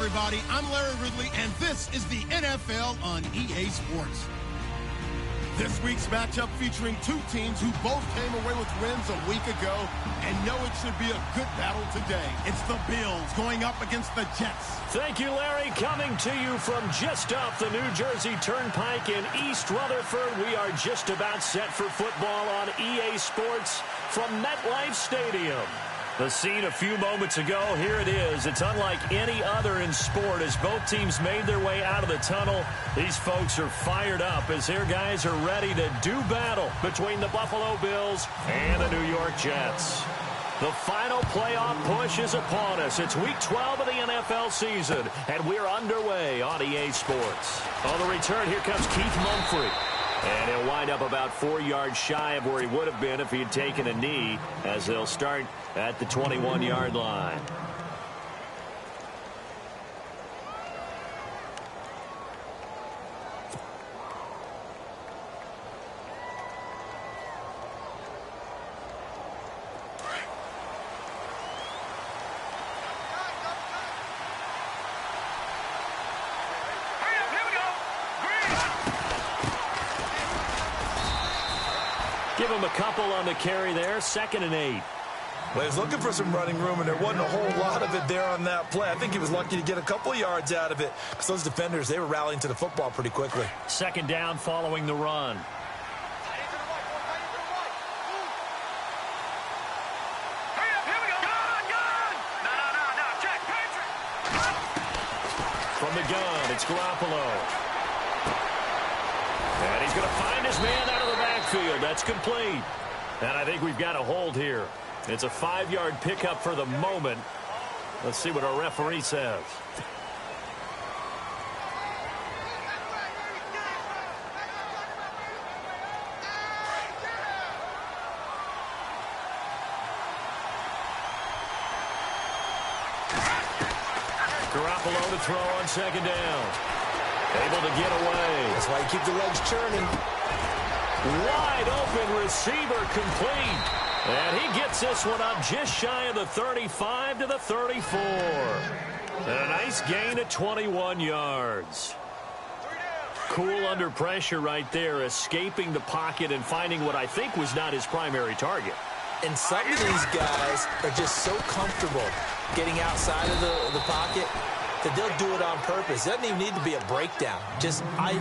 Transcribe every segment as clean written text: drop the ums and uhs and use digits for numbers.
everybody. I'm Larry Ridley, and this is the NFL on EA Sports. This week's matchup featuring two teams who both came away with wins a week ago and know it should be a good battle today. It's the Bills going up against the Jets. Thank you, Larry. Coming to you from just off the New Jersey Turnpike in East Rutherford, we are just about set for football on EA Sports from MetLife Stadium. The scene a few moments ago, here it is. It's unlike any other in sport as both teams made their way out of the tunnel. These folks are fired up as their guys are ready to do battle between the Buffalo Bills and the New York Jets. The final playoff push is upon us. It's week 12 of the NFL season, and we're underway on EA Sports. On the return, here comes Keith Mumphrey. And he'll wind up about 4 yards shy of where he would have been if he had taken a knee, as they'll start at the 21-yard line. Give him a couple on the carry there, 2nd and 8. Well, he was looking for some running room, and there wasn't a whole lot of it there on that play. I think he was lucky to get a couple of yards out of it because those defenders, they were rallying to the football pretty quickly. 2nd down following the run. From the gun, it's Garoppolo. And he's going to find his man out of the backfield. That's complete. And I think we've got a hold here. It's a 5-yard pickup for the moment. Let's see what our referee says. Garoppolo to throw on 2nd down. Able to get away. That's why you keep the legs churning. Wide open receiver complete. And he gets this one up just shy of the 35 to the 34. And a nice gain of 21 yards. Cool under pressure right there, escaping the pocket and finding what I think was not his primary target. And some of these guys are just so comfortable getting outside of the pocket that they'll do it on purpose. It doesn't even need to be a breakdown.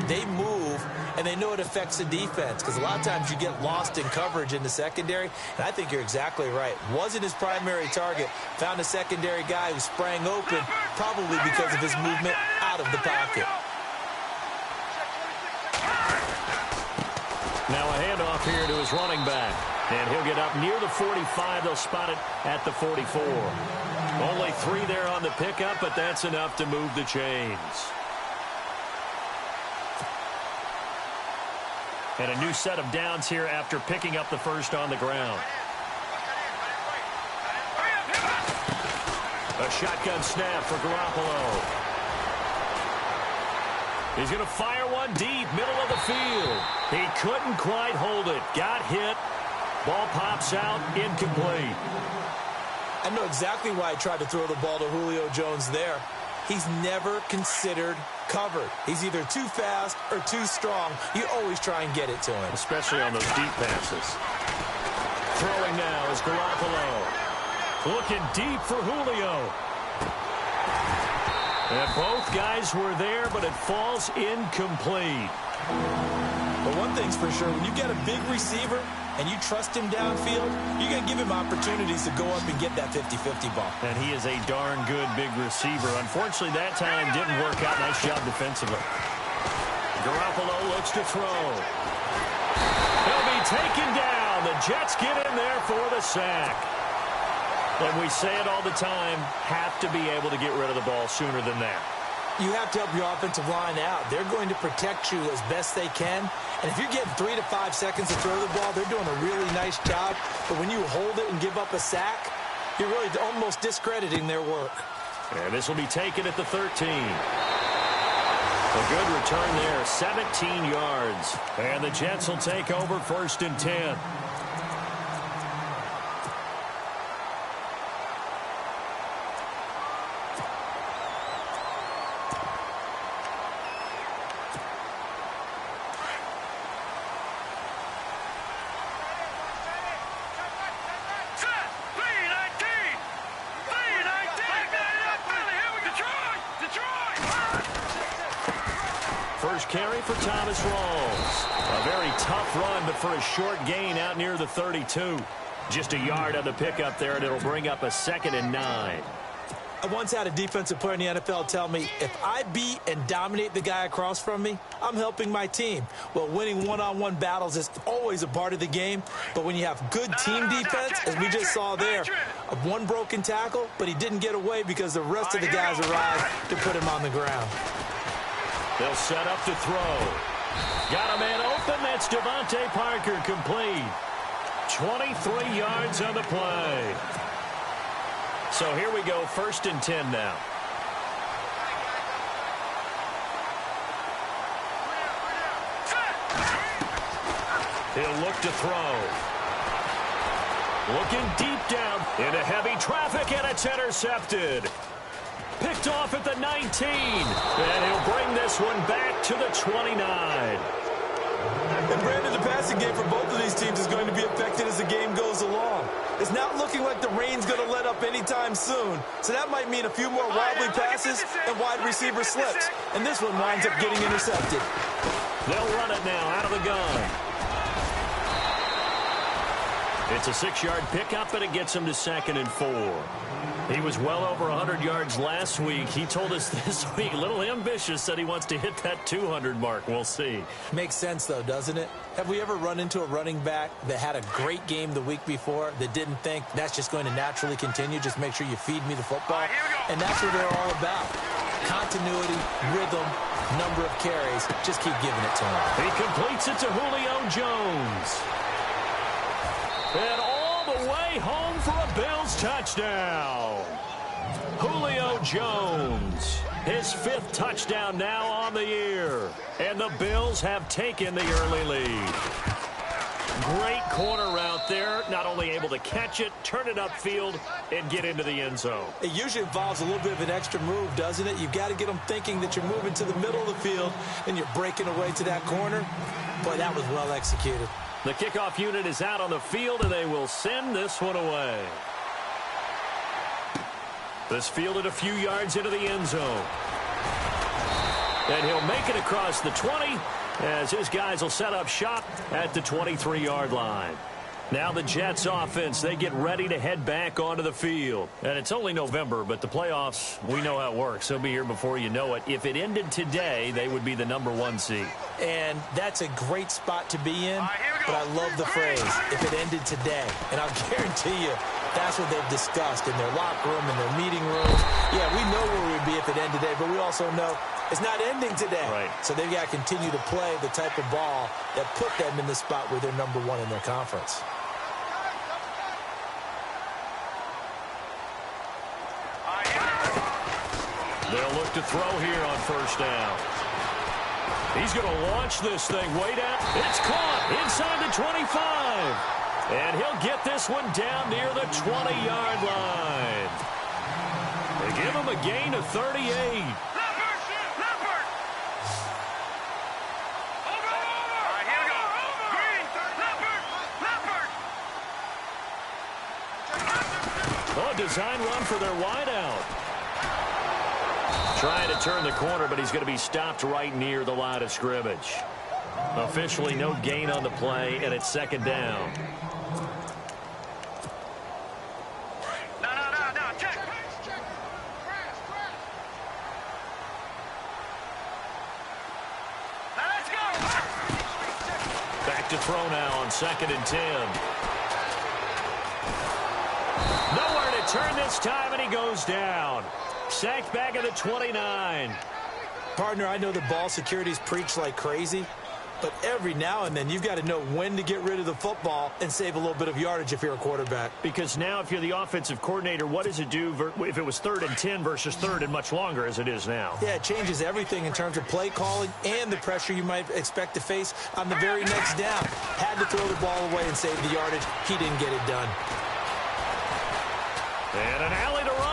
They move, and they know it affects the defense because a lot of times you get lost in coverage in the secondary, and I think you're exactly right. Wasn't his primary target. Found a secondary guy who sprang open, probably because of his movement out of the pocket. Now a handoff here to his running back. And he'll get up near the 45. They'll spot it at the 44. Only 3 there on the pickup, but that's enough to move the chains. And a new set of downs here after picking up the first on the ground. A shotgun snap for Garoppolo. He's going to fire one deep, middle of the field. He couldn't quite hold it. Got hit. Ball pops out, incomplete. I know exactly why I tried to throw the ball to Julio Jones there. He's never considered covered. He's either too fast or too strong. You always try and get it to him. Especially on those deep passes. Throwing now is Garoppolo. Looking deep for Julio. And both guys were there, but it falls incomplete. But one thing's for sure, when you get a big receiver and you trust him downfield, you're going to give him opportunities to go up and get that 50-50 ball. And he is a darn good big receiver. Unfortunately, that time didn't work out. Nice job defensively. Garoppolo looks to throw. He'll be taken down. The Jets get in there for the sack. And we say it all the time, have to be able to get rid of the ball sooner than that. You have to help your offensive line out. They're going to protect you as best they can. And if you're getting 3 to 5 seconds to throw the ball, they're doing a really nice job. But when you hold it and give up a sack, you're really almost discrediting their work. And this will be taken at the 13. A good return there, 17 yards. And the Jets will take over 1st and 10. first carry for Thomas Rawls. A very tough run, but for a short gain out near the 32. Just a yard on the pickup there, and it'll bring up a 2nd and 9. I once had a defensive player in the NFL tell me, if I beat and dominate the guy across from me, I'm helping my team. Well, winning one-on-one battles is always a part of the game, but when you have good team defense, as we just saw there, one broken tackle, but he didn't get away because the rest of the guys arrived to put him on the ground. They'll set up to throw. Got a man open. That's Devontae Parker, complete. 23 yards on the play. So here we go, 1st and 10 now. He'll look to throw. Looking deep down into heavy traffic, and it's intercepted. Picked off at the 19. And he'll bring this one back to the 29. And Brandon, the passing game for both of these teams is going to be affected as the game goes along. It's not looking like the rain's going to let up anytime soon. So that might mean a few more wobbly passes and wide receiver slips. And this one winds up getting intercepted. They'll run it now out of the gun. It's a 6-yard pickup, and it gets him to 2nd and 4. He was well over 100 yards last week. He told us this week, a little ambitious, said he wants to hit that 200 mark. We'll see. Makes sense, though, doesn't it? Have we ever run into a running back that had a great game the week before that didn't think that's just going to naturally continue? Just make sure you feed me the football. And that's what they're all about. Continuity, rhythm, number of carries. Just keep giving it to him. He completes it to Julio Jones. And all the way home for a Bills touchdown. Julio Jones, his 5th touchdown now on the year. And the Bills have taken the early lead. Great corner route there. Not only able to catch it, turn it upfield, and get into the end zone. It usually involves a little bit of an extra move, doesn't it? You've got to get them thinking that you're moving to the middle of the field and you're breaking away to that corner. Boy, that was well executed. The kickoff unit is out on the field, and they will send this one away. This fielded a few yards into the end zone. And he'll make it across the 20 as his guys will set up shop at the 23-yard line. Now the Jets offense, they get ready to head back onto the field. And it's only November, but the playoffs, we know how it works. They'll be here before you know it. If it ended today, they would be the #1 seed. And that's a great spot to be in, but I love the phrase, if it ended today. And I'll guarantee you, that's what they've discussed in their locker room, in their meeting rooms. Yeah, we know where we'd be if it ended today, but we also know it's not ending today. Right. So they've got to continue to play the type of ball that put them in the spot where they're #1 in their conference. They'll look to throw here on 1st down. He's going to launch this thing way down. It's caught inside the 25. And he'll get this one down near the 20-yard line. They give him a gain of 38. Oh, design run for their wideout. Trying to turn the corner, but he's going to be stopped right near the line of scrimmage. Officially no gain on the play, and it's 2nd down. No, check. Let's go. Back to throw now on 2nd and 10. Nowhere to turn this time, and he goes down. Sacked back at the 29. Partner, I know the ball security's preached like crazy, but every now and then you've got to know when to get rid of the football and save a little bit of yardage if you're a quarterback. Because now if you're the offensive coordinator, what does it do if it was 3rd and 10 versus 3rd and much longer as it is now? Yeah, it changes everything in terms of play calling and the pressure you might expect to face on the very next down. Had to throw the ball away and save the yardage. He didn't get it done. And an alley to run.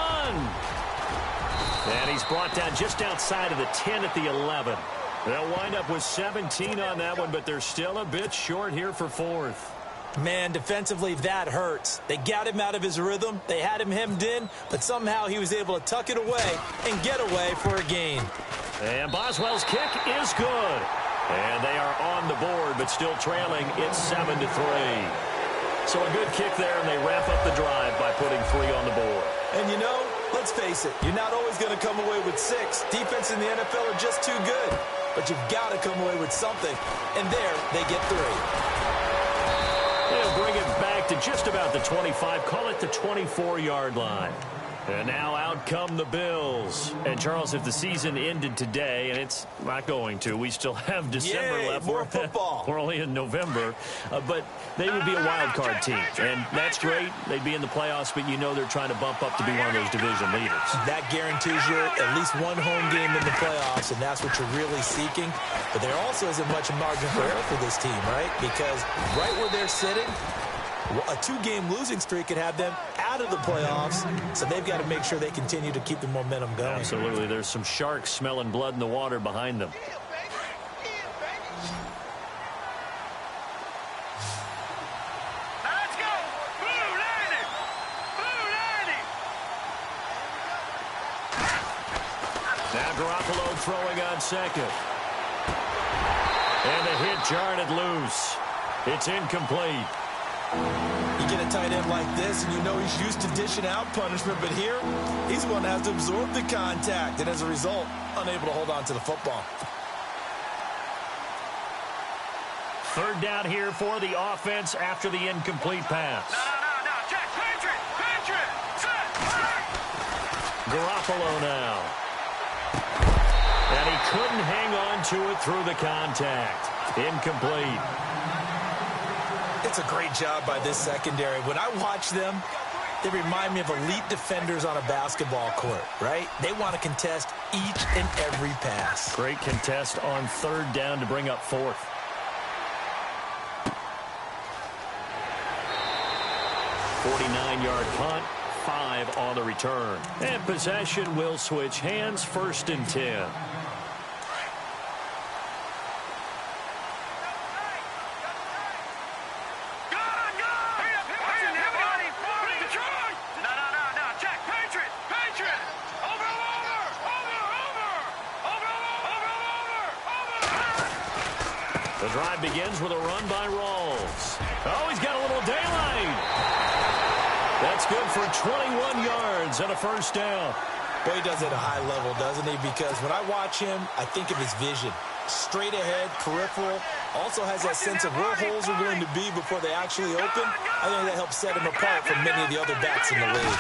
And he's brought down just outside of the 10 at the 11. They'll wind up with 17 on that one, but they're still a bit short here for 4th. Man, defensively, that hurts. They got him out of his rhythm. They had him hemmed in, but somehow he was able to tuck it away and get away for a gain. And Boswell's kick is good. And they are on the board, but still trailing. It's 7-3. So a good kick there, and they wrap up the drive by putting 3 on the board. And you know, let's face it, you're not always going to come away with 6. Defense in the NFL are just too good. But you've got to come away with something. And there, they get 3. They'll bring it back to just about the 25. Call it the 24-yard line. And now out come the Bills. And, Charles, if the season ended today, and it's not going to, we still have December left. More football. We're only in November. But they would be a wild card team. And that's great. They'd be in the playoffs, but you know they're trying to bump up to be one of those division leaders. That guarantees you at least one home game in the playoffs, and that's what you're really seeking. But there also isn't much margin for error for this team, right? Because right where they're sitting, a 2-game losing streak could have them out of the playoffs, so they've got to make sure they continue to keep the momentum going. Absolutely. There's some sharks smelling blood in the water behind them. Let's go! Blue 90! Blue 90! Now Garoppolo throwing on second. And the hit jarred it loose. It's incomplete. You get a tight end like this, and you know he's used to dishing out punishment, but here, he's the one that has to absorb the contact, and as a result, unable to hold on to the football. Third down here for the offense after the incomplete pass. No, Jack, Patriot, set, Garoppolo now. And he couldn't hang on to it through the contact. Incomplete. It's a great job by this secondary. When I watch them, they remind me of elite defenders on a basketball court, right? They want to contest each and every pass. Great contest on third down to bring up fourth. .49-yard punt, 5 on the return. And possession will switch hands, 1st and 10. The drive begins with a run by Rawls. Oh, he's got a little daylight. That's good for 21 yards and a 1st down. Boy, he does it at a high level, doesn't he? Because when I watch him, I think of his vision. Straight ahead, peripheral. Also has that sense of where holes are going to be before they actually open. I think that helps set him apart from many of the other backs in the league.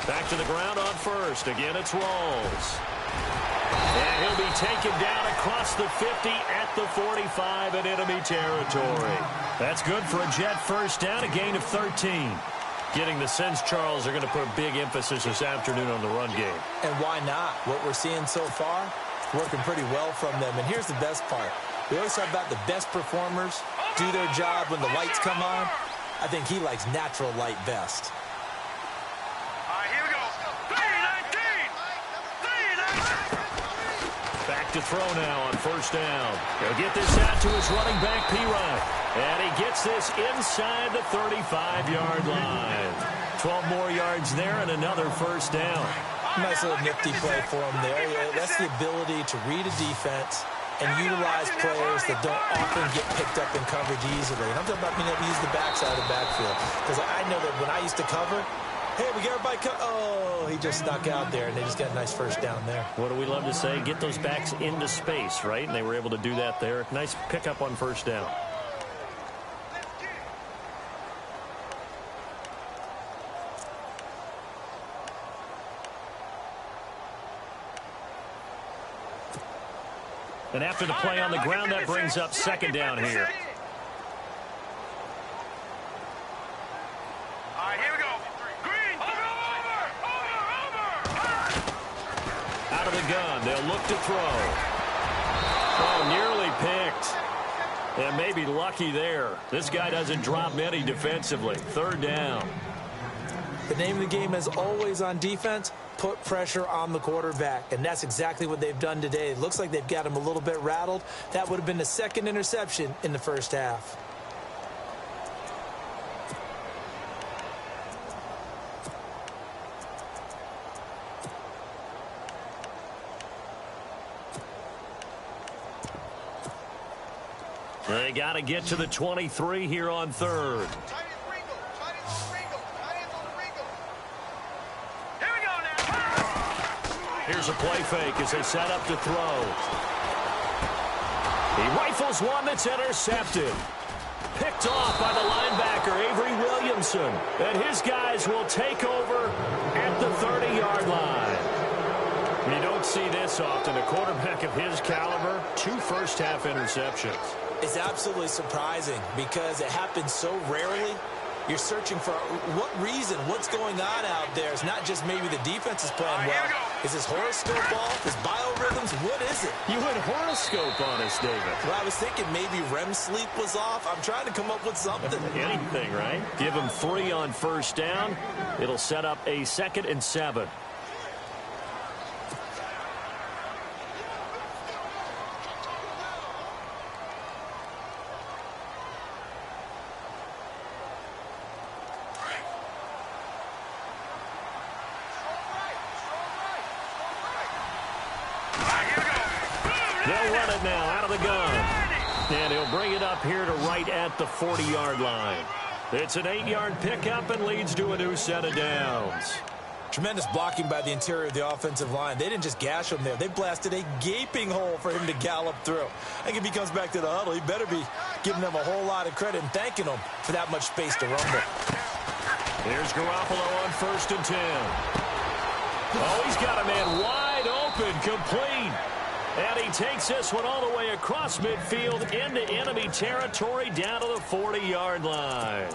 Back to the ground on first. Again, it's Rawls. And he'll be taken down across the 50 at the 45 in enemy territory. That's good for a Jet 1st down, a gain of 13. Getting the sense, Charles, they're going to put a big emphasis this afternoon on the run game. And why not? What we're seeing so far, working pretty well from them. And here's the best part. We always talk about the best performers do their job when the lights come on. I think he likes natural light best. Back to throw now on 1st down. He'll get this out to his running back, P-Ryan. And he gets this inside the 35-yard line. 12 more yards there and another 1st down. Nice little nifty play for him there. Yeah, that's the ability to read a defense and utilize players that don't often get picked up in coverage easily. And I'm talking about being able to use the backside of the backfield. Because I know that when I used to cover, hey, we got everybody oh, he just snuck out there, and they just got a nice 1st down there. What do we love to say? Get those backs into space, right? And they were able to do that there. Nice pickup on 1st down. And after the play on the ground, that brings up 2nd down here. All right, here we go. Green, over. Out of the gun, they'll look to throw. Oh, nearly picked. And maybe lucky there. This guy doesn't drop many defensively. 3rd down. The name of the game is always on defense, put pressure on the quarterback. And that's exactly what they've done today. It looks like they've got him a little bit rattled. That would have been the 2nd interception in the 1st half. They got to get to the 23 here on third. Here we go now. Here's a play fake as they set up to throw. He rifles one that's intercepted. Picked off by the linebacker, Avery Williamson. And his guys will take over at the 30-yard line. You don't see this often. A quarterback of his caliber, 2 first-half interceptions. It's absolutely surprising because it happens so rarely. You're searching for what reason, what's going on out there. It's not just maybe the defense is playing well. Is this horoscope off? Is biorhythms? What is it? You went horoscope on us, David. Well, I was thinking maybe REM sleep was off. I'm trying to come up with something. Anything, right? Give him 3 on first down. It'll set up a 2nd and 7. They'll run it now out of the gun. And he'll bring it up here to right at the 40-yard line. It's an 8-yard pickup and leads to a new set of downs. Tremendous blocking by the interior of the offensive line. They didn't just gash him there. They blasted a gaping hole for him to gallop through. I think if he comes back to the huddle, he better be giving them a whole lot of credit and thanking them for that much space to rumble. Here's Garoppolo on 1st and 10. Oh, he's got a man wide open, complete. And he takes this one all the way across midfield into enemy territory down to the 40-yard line.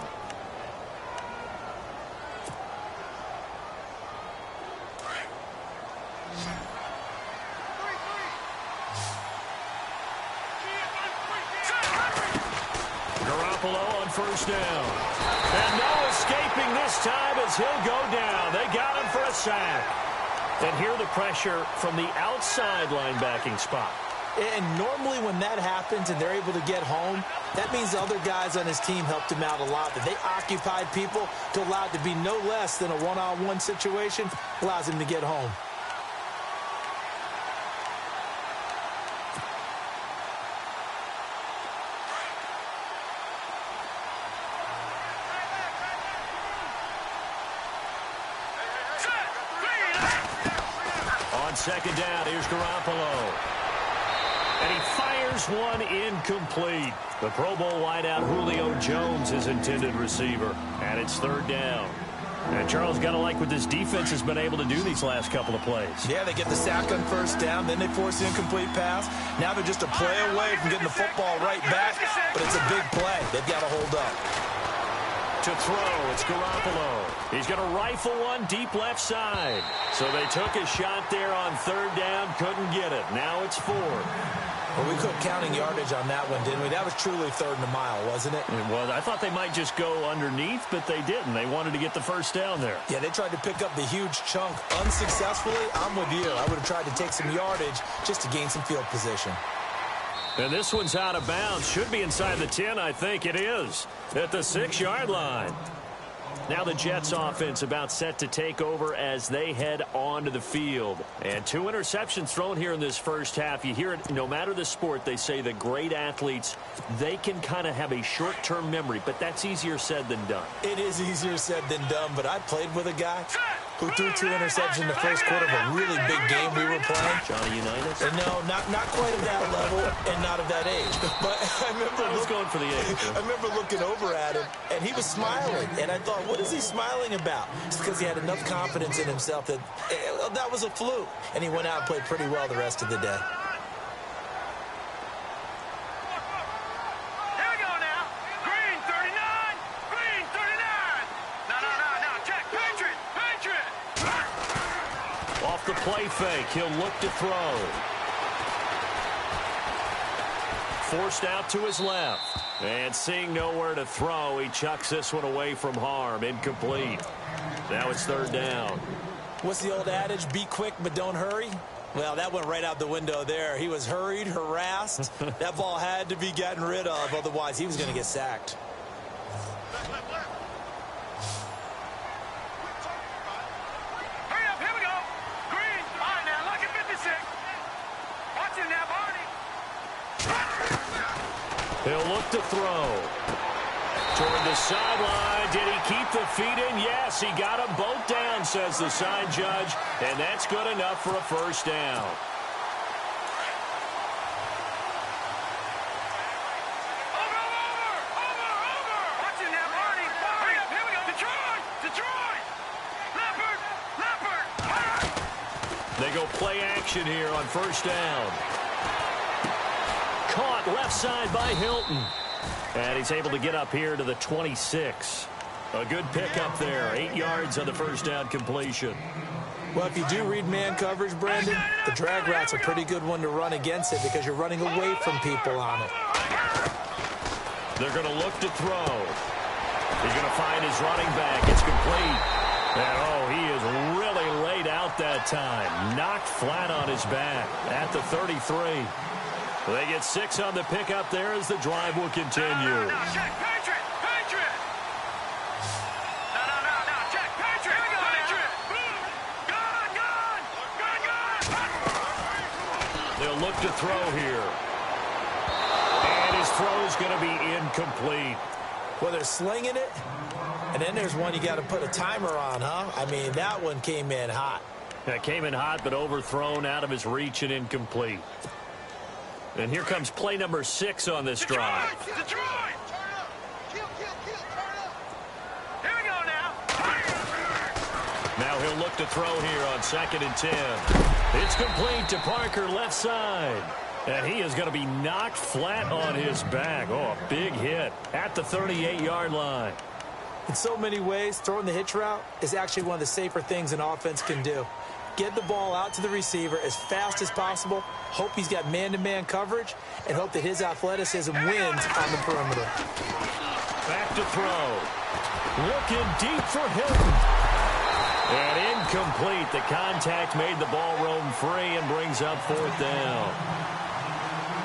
Garoppolo on 1st down. And no escaping this time as he'll go down. They got him for a sack. And here the pressure from the outside linebacking spot. And normally when that happens and they're able to get home, that means the other guys on his team helped him out a lot. That they occupied people to allow it to be no less than a one-on-one situation, allows him to get home. On 2nd down, here's Garoppolo. And he fires one incomplete. The Pro Bowl wideout Julio Jones is intended receiver. And it's 3rd down. And Charles, got to like what this defense has been able to do these last couple of plays. Yeah, they get the sack on 1st down, then they force the incomplete pass. Now they're just a play away from getting the football right back, but it's a big play. They've got to hold up. To throw, it's Garoppolo. He's going to rifle one deep left side. So they took a shot there on 3rd down, couldn't get it. Now it's 4. Well, we quit counting yardage on that one, didn't we? That was truly 3rd and a mile, wasn't it? It was. I thought they might just go underneath, but they didn't. They wanted to get the 1st down there. Yeah, they tried to pick up the huge chunk unsuccessfully. I'm with you. I would have tried to take some yardage just to gain some field position. And this one's out of bounds. Should be inside the 10, I think it is. At the 6-yard line. Now the Jets offense about set to take over as they head onto the field. And 2 interceptions thrown here in this first half. You hear it, no matter the sport, they say that great athletes, they can kind of have a short-term memory, but that's easier said than done. It is easier said than done, but I played with a guy who threw 2 interceptions in the first quarter of a really big game we were playing. Johnny Unitas? And no, not quite at that level and not of that age. But I remember going for the age. I remember looking over at him, and he was smiling. And I thought, what is he smiling about? It's because he had enough confidence in himself that that was a fluke. And he went out and played pretty well the rest of the day. Here we go now. Green 39. Green 39. No. Check. Patriot. Off the play fake, he'll look to throw. Forced out to his left. And seeing nowhere to throw, he chucks this one away from harm. Incomplete. Now it's 3rd down. What's the old adage? Be quick, but don't hurry. Well, that went right out the window there. He was hurried, harassed. That ball had to be gotten rid of, otherwise he was going to get sacked. Hurry up. Here we go. Green. All right, now. Lucky 56. Watch it now, Barney. He'll look to throw. Toward the sideline. Did he keep the feet in? Yes, he got them both down, says the side judge. And that's good enough for a first down. They go play action here on first down. Caught left side by Hilton. And he's able to get up here to the 26. A good pickup there. 8 yards on the first down completion. Well, if you do read man coverage, Brandon, the drag route's a pretty good one to run against it because you're running away from people on it. They're going to look to throw. He's going to find his running back. It's complete. And, oh, he is really laid out that time. Knocked flat on his back at the 33. They get 6 on the pickup there as the drive will continue. No, check, Patriot! Patriot! No, check, Patriot! Here we go, Patriot! Gun! They'll look to throw here. And his throw's going to be incomplete. Well, they're slinging it, and then there's one you got to put a timer on, huh? I mean, that one came in hot. That came in hot, but overthrown, out of his reach, and incomplete. And here comes play number 6 on this drive. Detroit! Turn up! Kill, turn up! Here we go now! Now he'll look to throw here on 2nd and 10. It's complete to Parker left side. And he is going to be knocked flat on his back. Oh, a big hit at the 38-yard line. In so many ways, throwing the hitch route is actually one of the safer things an offense can do. Get the ball out to the receiver as fast as possible, hope he's got man-to-man coverage, and hope that his athleticism wins on the perimeter. Back to throw. Looking deep for Hilton. And incomplete. The contact made the ball roam free and brings up 4th down.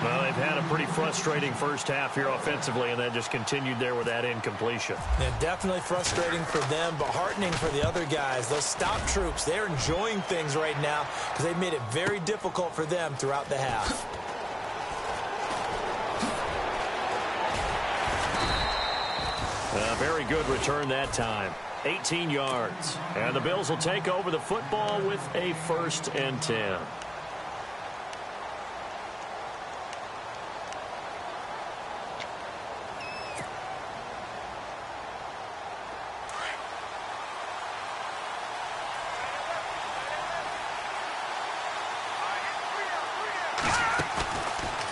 Well, they've had a pretty frustrating first half here offensively, and then just continued there with that incompletion. Yeah, definitely frustrating for them, but heartening for the other guys. Those stop troops, they're enjoying things right now because they've made it very difficult for them throughout the half. A very good return that time. 18 yards. And the Bills will take over the football with a 1st and 10.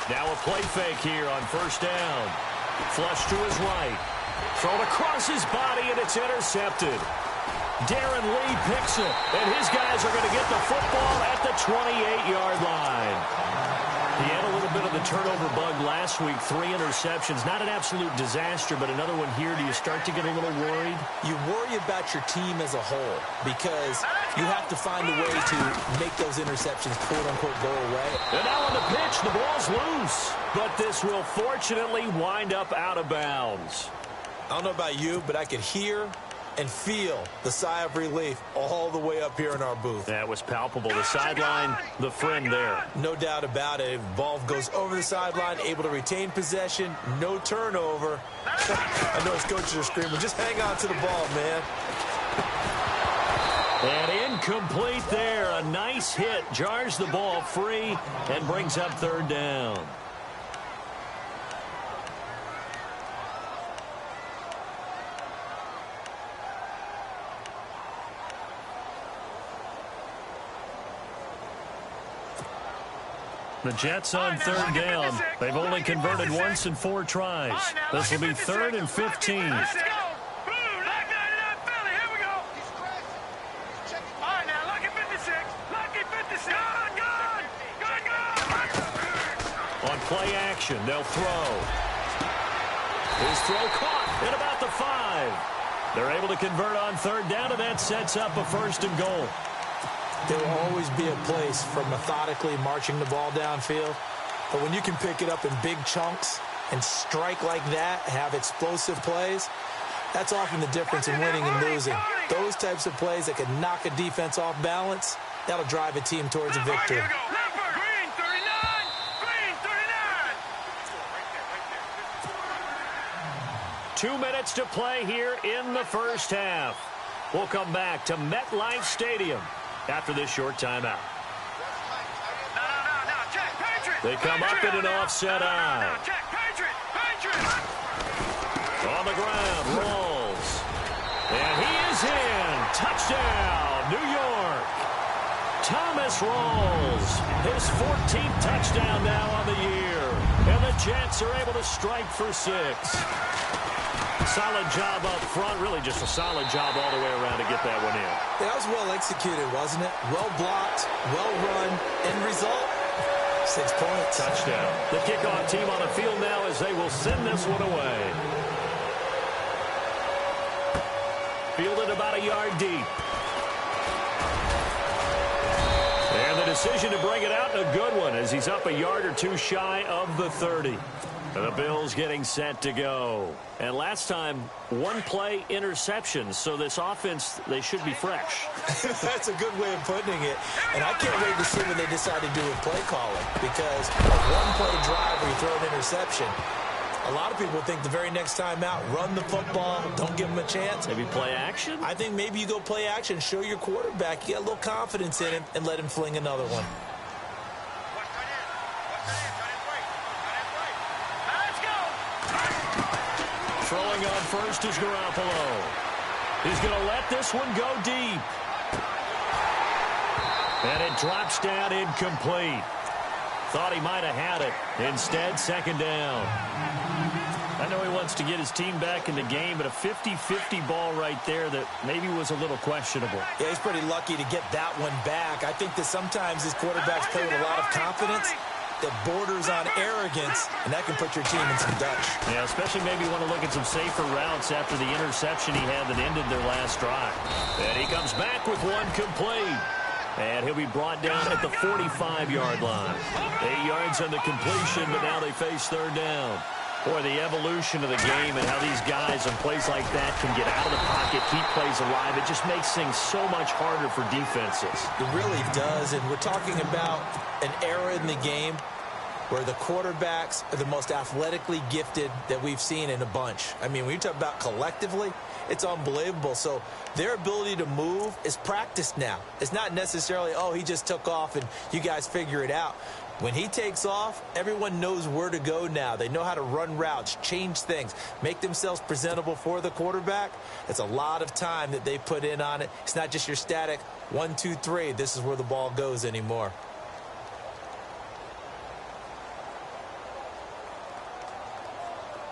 Now a play fake here on first down. Flush to his right. Thrown across his body, and it's intercepted. Darren Lee picks it, and his guys are going to get the football at the 28-yard line. He had a little bit of the turnover bug last week, 3 interceptions. Not an absolute disaster, but another one here. Do you start to get a little worried? You worry about your team as a whole because you have to find a way to make those interceptions, quote-unquote, go away. And now on the pitch, the ball's loose. But this will fortunately wind up out of bounds. I don't know about you, but I could hear and feel the sigh of relief all the way up here in our booth. That was palpable. The sideline, the friend there. No doubt about it. Ball goes over the sideline, able to retain possession, no turnover. I know his coaches are screaming, just hang on to the ball, man. And incomplete there. A nice hit. Jars the ball free and brings up 3rd down. The Jets on 3rd down. They've only converted once in 4 tries. This will be 3rd and 15. Let's go! Boom! Lock that in that belly. Here we go. All right, now, lucky 56. Lucky 56. Gun! On play action, they'll throw. His throw caught at about the 5. They're able to convert on 3rd down, and that sets up a 1st and goal. There will always be a place for methodically marching the ball downfield. But when you can pick it up in big chunks and strike like that, have explosive plays, that's often the difference in winning and losing. Those types of plays that can knock a defense off balance, that'll drive a team towards a victory. Green 39! Green 39! 2 minutes to play here in the first half. We'll come back to MetLife Stadium after this short timeout. They come up in an offset eye. On the ground, Rawls. And he is in. Touchdown, New York. Thomas Rawls, his 14th touchdown now on the year. And the Jets are able to strike for 6. Solid job up front. Really just a solid job all the way around to get that one in. That was well executed, wasn't it? Well blocked, well run. End result, 6 points. Touchdown. The kickoff team on the field now as they will send this one away. Fielded about a yard deep. And the decision to bring it out, a good one, as he's up a yard or two shy of the 30. The Bills getting set to go. And last time, one play interceptions, so this offense, they should be fresh. That's a good way of putting it. And I can't wait to see when they decide to do a play calling, because a one-play drive where you throw an interception, a lot of people think the very next time out, run the football, don't give them a chance. Maybe play action? I think maybe you go play action, show your quarterback, you get a little confidence in him, and let him fling another one. Throwing on first is Garoppolo. He's going to let this one go deep. And it drops down incomplete. Thought he might have had it. Instead, second down. I know he wants to get his team back in the game, but a 50-50 ball right there that maybe was a little questionable. Yeah, he's pretty lucky to get that one back. I think that sometimes his quarterbacks play with a lot of confidence that borders on arrogance, and that can put your team in some Dutch. Yeah, especially maybe want to look at some safer routes after the interception he had that ended their last drive. And he comes back with one complete. And he'll be brought down at the 45-yard line. 8 yards on the completion, but now they face third down. Boy, the evolution of the game and how these guys on plays like that can get out of the pocket, keep plays alive, it just makes things so much harder for defenses. It really does, and we're talking about an era in the game where the quarterbacks are the most athletically gifted that we've seen in a bunch. I mean, when you talk about collectively, it's unbelievable. So their ability to move is practiced now. It's not necessarily, oh, he just took off and you guys figure it out. When he takes off, everyone knows where to go now. They know how to run routes, change things, make themselves presentable for the quarterback. It's a lot of time that they put in on it. It's not just your static 1, 2, 3. This is where the ball goes anymore.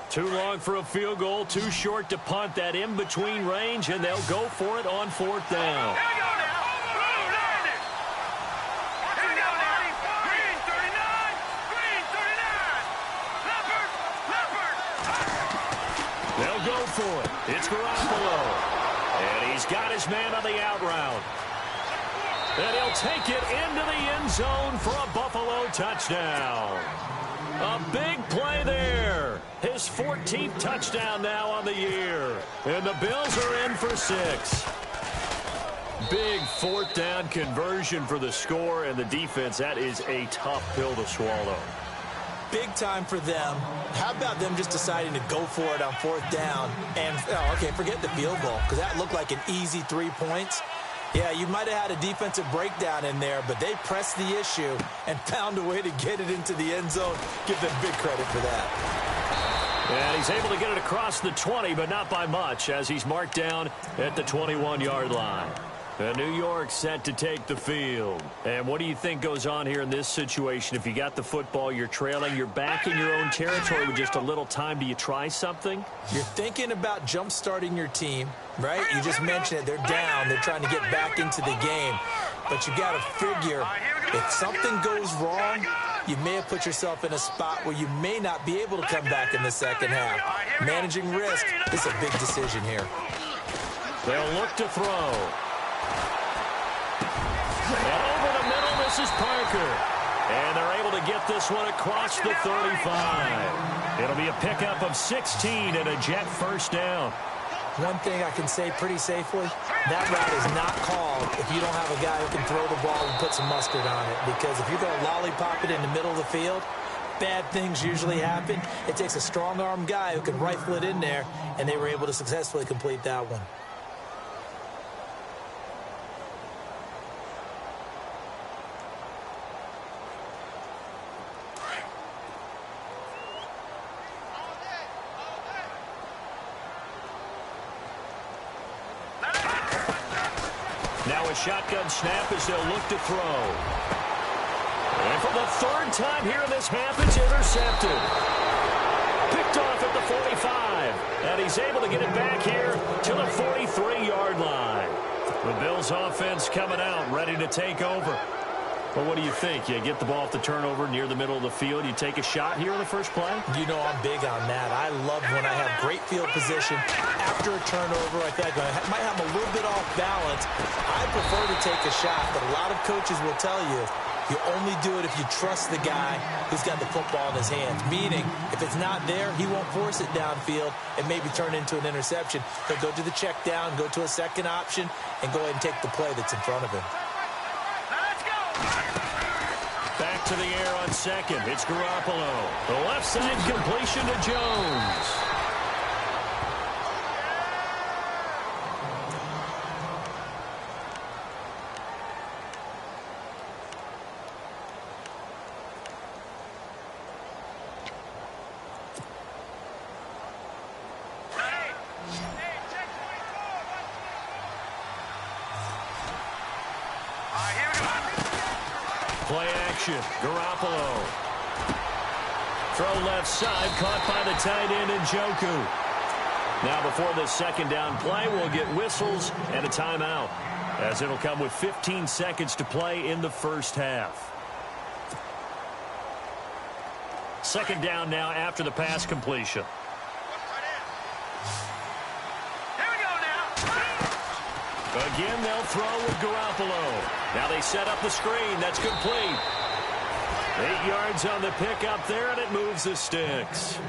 Too long for a field goal, too short to punt. That in-between range, and they'll go for it on fourth down. They'll go for it. It's Garoppolo. And he's got his man on the out route. And he'll take it into the end zone for a Buffalo touchdown. A big play there. His 14th touchdown now on the year. And the Bills are in for 6. Big fourth down conversion for the score, and the defense, that is a tough pill to swallow. Big time for them. How about them just deciding to go for it on fourth down? And, okay, forget the field goal, because that looked like an easy 3 points. Yeah, you might have had a defensive breakdown in there, but they pressed the issue and found a way to get it into the end zone. Give them big credit for that. And he's able to get it across the 20, but not by much, as he's marked down at the 21-yard line. And New York set to take the field. And what do you think goes on here in this situation? If you got the football, you're trailing, you're back in your own territory with just a little time. Do you try something? You're thinking about jump-starting your team, right? You just mentioned it. They're down. They're trying to get back into the game. But you got to figure, if something goes wrong, you may have put yourself in a spot where you may not be able to come back in the second half. Managing risk is a big decision here. They'll look to throw. And over the middle, this is Parker. And they're able to get this one across the 35. It'll be a pickup of 16 and a Jet first down. One thing I can say pretty safely, that route is not called if you don't have a guy who can throw the ball and put some mustard on it. Because if you're going to lollipop it in the middle of the field, bad things usually happen. It takes a strong-arm guy who can rifle it in there, and they were able to successfully complete that one. Now a shotgun snap as they'll look to throw. And for the third time here in this half, it's intercepted. Picked off at the 45. And he's able to get it back here to the 43-yard line. The Bills offense coming out, ready to take over. Well, what do you think? You get the ball off the turnover near the middle of the field. You take a shot here in the first play? You know I'm big on that. I love when I have great field position after a turnover. I feel like I might have a little bit off balance. I prefer to take a shot, but a lot of coaches will tell you you only do it if you trust the guy who's got the football in his hands. Meaning, if it's not there, he won't force it downfield and maybe turn into an interception. He'll go to the check down, go to a second option, and go ahead and take the play that's in front of him. Back to the air on second. It's Garoppolo. The left side completion to Jones. Play action. Garoppolo. Throw left side, caught by the tight end Njoku. Now before the second down play, we'll get whistles and a timeout, as it'll come with 15 seconds to play in the first half. Second down now after the pass completion. Again, they'll throw with Garoppolo. Now they set up the screen. That's complete. 8 yards on the pickup there, and it moves the sticks.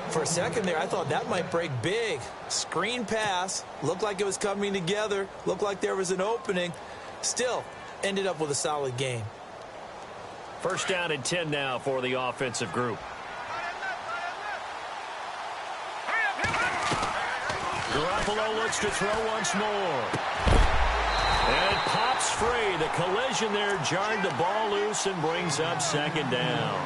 For a second there, I thought that might break big. Screen pass. Looked like it was coming together. Looked like there was an opening. Still, ended up with a solid game. First down and 10 now for the offensive group. Garoppolo looks to throw once more. And it pops free. The collision there jarred the ball loose and brings up second down.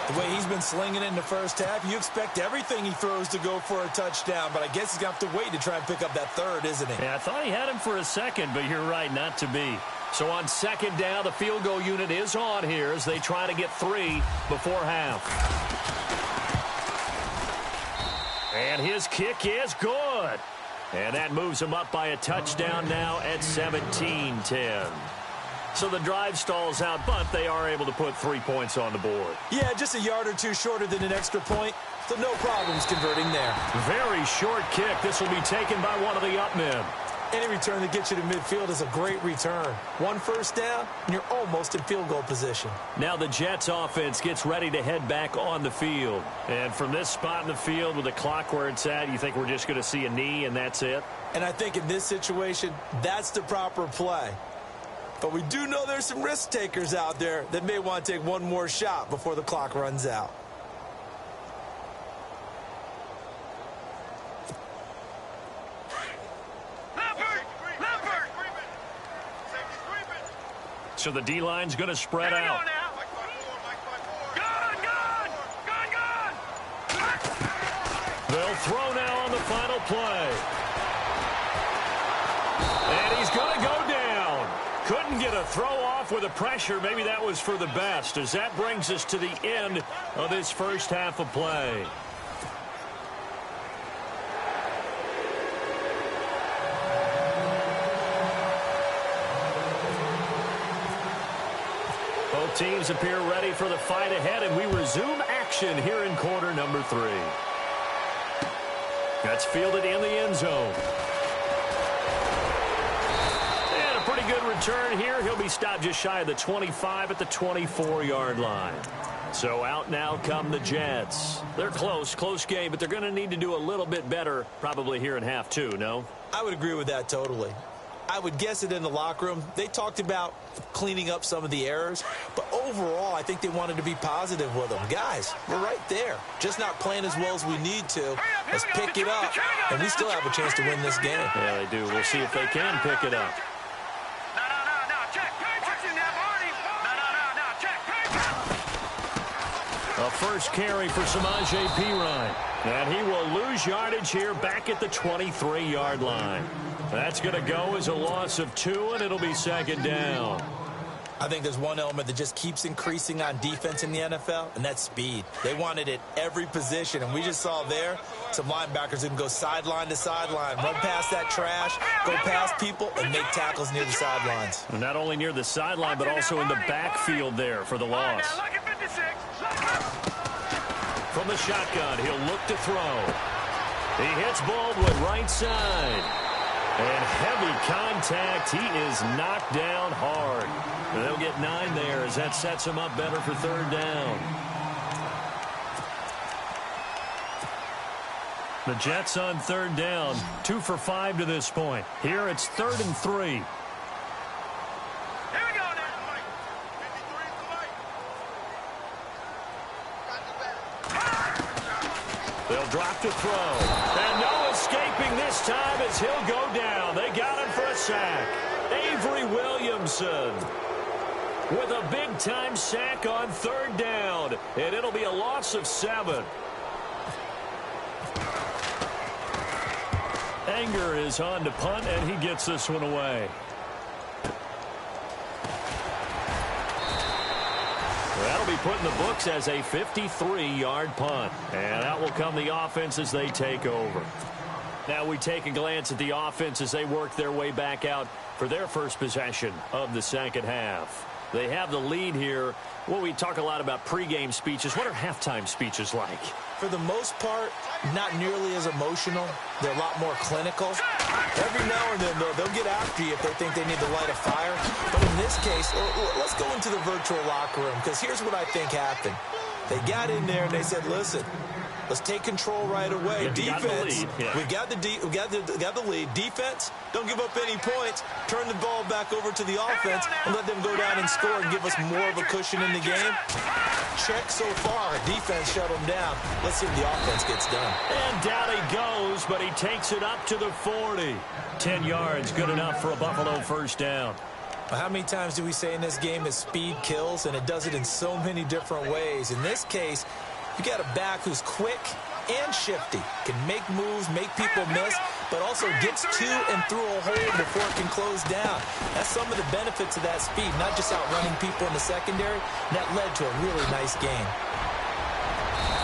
The way he's been slinging it in the first half, you expect everything he throws to go for a touchdown, but I guess he's going to have to wait to try and pick up that third, isn't he? Yeah, I thought he had him for a second, but you're right, not to be. So on second down, the field goal unit is on here as they try to get 3 before half. And his kick is good. And that moves him up by a touchdown now at 17-10. So the drive stalls out, but they are able to put 3 points on the board. Yeah, just a yard or two shorter than an extra point, so no problems converting there. Very short kick. This will be taken by one of the up men. Any return that gets you to midfield is a great return. 1 first down, and you're almost in field goal position. Now the Jets offense gets ready to head back on the field. And from this spot in the field with the clock where it's at, you think we're just going to see a knee and that's it? And I think in this situation, that's the proper play. But we do know there's some risk takers out there that may want to take one more shot before the clock runs out. So the D-line's going to spread out. They'll throw now on the final play. And he's going to go down. Couldn't get a throw off with the pressure. Maybe that was for the best, as that brings us to the end of this first half of play. Both teams appear ready for the fight ahead, and we resume action here in quarter number 3. That's fielded in the end zone. And a pretty good return here. He'll be stopped just shy of the 25 at the 24-yard line. So out now come the Jets. They're close game, but they're going to need to do a little bit better probably here in half 2, no? I would agree with that totally. I would guess it in the locker room. They talked about cleaning up some of the errors, but overall, I think they wanted to be positive with them. Guys, we're right there. Just not playing as well as we need to. Let's pick it up, and we still have a chance to win this game. Yeah, they do. We'll see if they can pick it up. A first carry for Samaje Perine. And he will lose yardage here back at the 23-yard line. That's going to go as a loss of 2, and it'll be second down. I think there's one element that just keeps increasing on defense in the NFL, and that's speed. They want it at every position, and we just saw there some linebackers who can go sideline to sideline, run past that trash, go past people, and make tackles near the sidelines. And not only near the sideline, but also in the backfield there for the loss. From the shotgun, he'll look to throw. He hits Baldwin right side. And heavy contact. He is knocked down hard. And they'll get 9 there as that sets him up better for third down. The Jets on third down. 2 for 5 to this point. Here it's 3rd and 3. They'll drop to throw. And no escaping this time as he'll go down. They got him for a sack. Avery Williamson with a big-time sack on third down. And it'll be a loss of 7. Anger is on to punt, and he gets this one away. That'll be put in the books as a 53-yard punt. And out will come the offense as they take over. Now we take a glance at the offense as they work their way back out for their first possession of the second half. They have the lead here. Well, we talk a lot about pregame speeches. What are halftime speeches like? For the most part, not nearly as emotional. They're a lot more clinical. Every now and then, though, they'll get after you if they think they need to light a fire. But in this case, let's go into the virtual locker room, because here's what I think happened. They got in there and they said, listen, let's take control right away. Defense, we got the lead. Defense, don't give up any points. Turn the ball back over to the offense and let them go down and score and give us more of a cushion in the game. Check so far. Defense shut them down. Let's see if the offense gets done. And down he goes, but he takes it up to the 40. 10 yards, good enough for a Buffalo first down. How many times do we say in this game that speed kills, and it does it in so many different ways? In this case, you got a back who's quick and shifty, can make moves, make people miss, but also gets to and through a hole before it can close down. That's some of the benefits of that speed, not just outrunning people in the secondary. That led to a really nice game.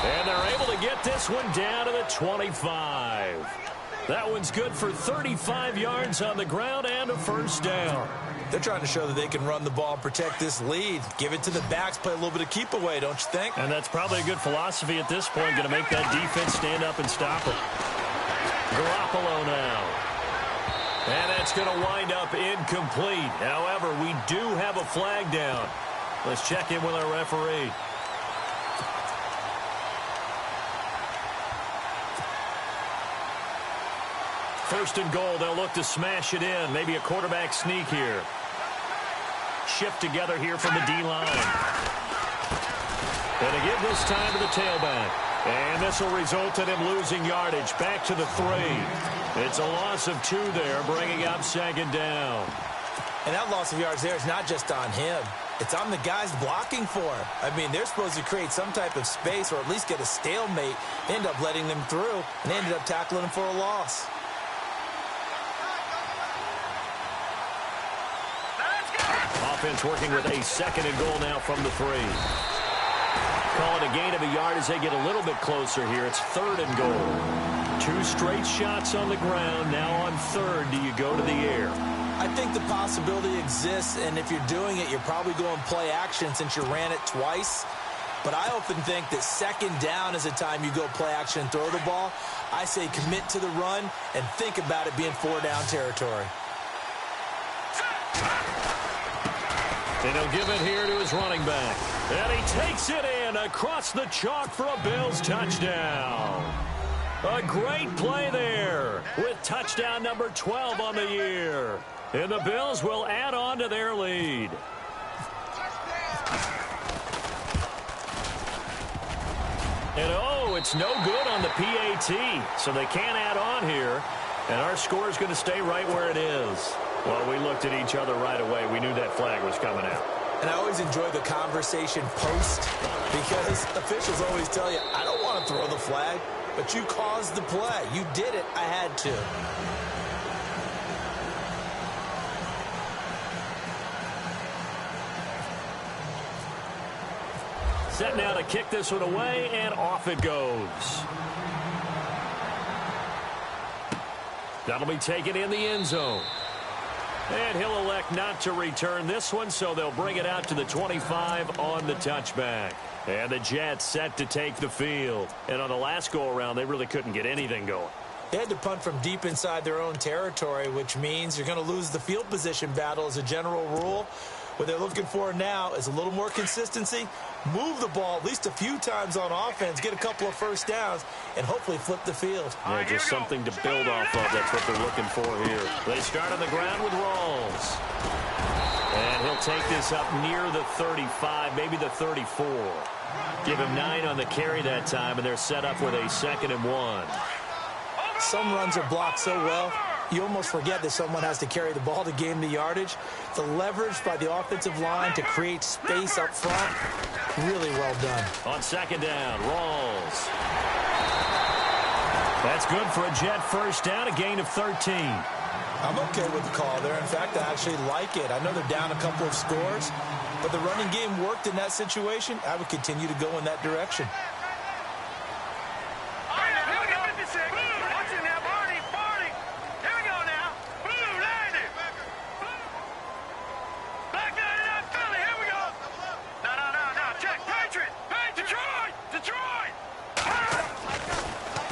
And they're able to get this one down to the 25. That one's good for 35 yards on the ground and a first down. They're trying to show that they can run the ball and protect this lead. Give it to the backs, play a little bit of keep away, don't you think? And that's probably a good philosophy at this point, going to make that defense stand up and stop it. Garoppolo now. And that's going to wind up incomplete. However, we do have a flag down. Let's check in with our referee. First and goal, they'll look to smash it in. Maybe a quarterback sneak here. Shift together here from the D-line. And to give this time to the tailback. And this will result in him losing yardage back to the 3. It's a loss of 2 there, bringing up second down. And that loss of yards there is not just on him. It's on the guys blocking for him. I mean, they're supposed to create some type of space or at least get a stalemate. They end up letting them through, and they ended up tackling him for a loss. Offense working with a second and goal now from the 3. Call it a gain of a yard as they get a little bit closer here. It's 3rd and goal. 2 straight shots on the ground. Now on 3rd, do you go to the air? I think the possibility exists, and if you're doing it, you're probably going play action since you ran it twice. But I often think that second down is a time you go play action and throw the ball. I say commit to the run and think about it being 4-down territory. And he'll give it here to his running back. And he takes it in across the chalk for a Bills touchdown. A great play there with touchdown number 12 on the year. And the Bills will add on to their lead. And oh, it's no good on the PAT, so they can't add on here. And our score is going to stay right where it is. Well, we looked at each other right away. We knew that flag was coming out. And I always enjoy the conversation post because officials always tell you, I don't want to throw the flag, but you caused the play. You did it. I had to. Set now to kick this one away, and off it goes. That'll be taken in the end zone. And he'll elect not to return this one, so they'll bring it out to the 25 on the touchback. And the Jets set to take the field. And on the last go-around, they really couldn't get anything going. They had to punt from deep inside their own territory, which means you're going to lose the field position battle as a general rule. What they're looking for now is a little more consistency, move the ball at least a few times on offense, get a couple of first downs, and hopefully flip the field. Yeah, just something to build off of. That's what they're looking for here. They start on the ground with Rawls. And he'll take this up near the 35, maybe the 34. Give him 9 on the carry that time, and they're set up with a 2nd and 1. Some runs are blocked so well, you almost forget that someone has to carry the ball to gain the yardage. The leverage by the offensive line to create space up front, really well done. On 2nd down, Rawls. That's good for a Jet first down, a gain of 13. I'm okay with the call there. In fact, I actually like it. I know they're down a couple of scores, but the running game worked in that situation. I would continue to go in that direction.